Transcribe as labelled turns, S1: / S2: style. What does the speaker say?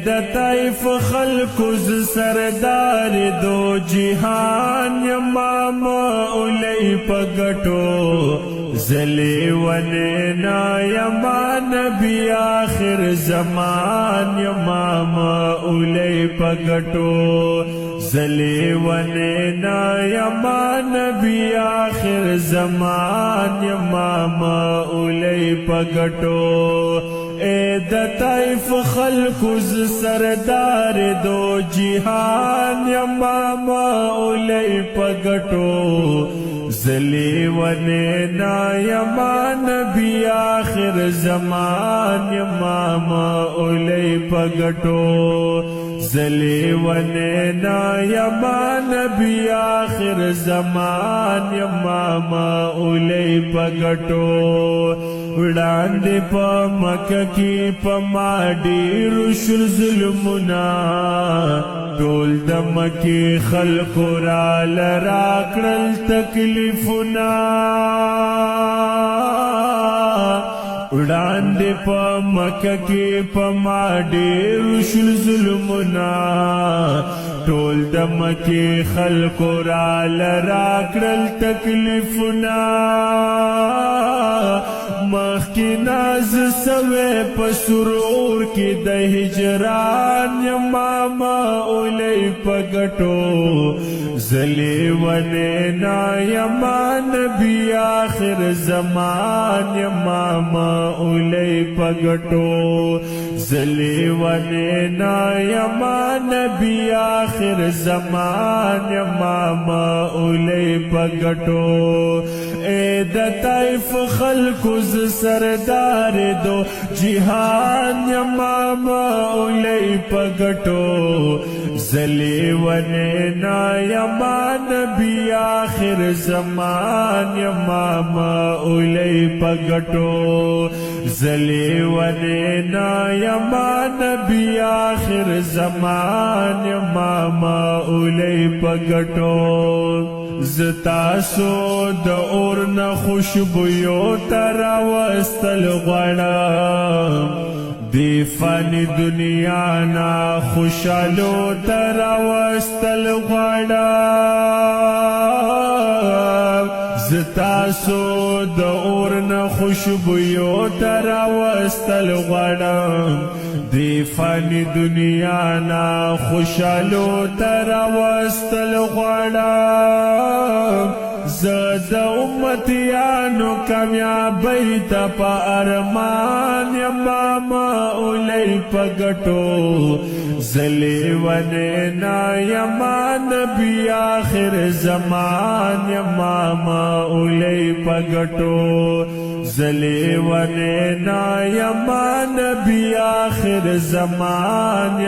S1: د طیف خلکو ز سردار دو جهان یمام اولی پگٹو زلی ونینا یما نبی آخر زمان یمام اولی پگٹو زلی ونینا یما نبی آخر زمان یمام اولی پگٹو اے د طیف خلکو ز سردار دو جہان یمام اولی پگٹو زلی ونینا یما نبی آخر زمان یمام اولی پگٹو زلی ونینا یما نبی آخر زمان یمام اولی پگٹو وړاندې په مکه کې په ما ډېر شول ظلمونه ټول د مکې خلکو راله راکړل تکلیفونه وړاندې په مکه کې په ما ډېر شول ظلمونه ټول د مکې خلکو راله راکړل تکلیفونه مخی ناز سوے پسرور کی د ہجران یمام اولی پگٹو زلی ونینا یما نبی آخر زمان یمام اولی پگٹو زلی ونینا یما نبی آخر زمان یمام اولی پگٹو اے د طیف خلکو ز سردار دو جہان یمام اولی پگٹو زلی ونینا یما نبی آخر زمان یمام اولی پگٹو زلی ونینا یما نبی آخر زمان یمام اولی پگٹو زتاسو د اور نه خوشبویو تر وستل غواړم دی فانی دنیا نه خوشالو تر وستل غواړم زتاسو د اور نه خوشبویو تر وستل غواړم دی فانی دنیا نا خوشالو تر وستل غواړم زد امتیانو کامیابی تا پا ارمان یمام اولی پگٹو زلی ونینا یما نبی آخر زمان یمام اولی پگٹو زلی ونینا یما نبی آخر زمان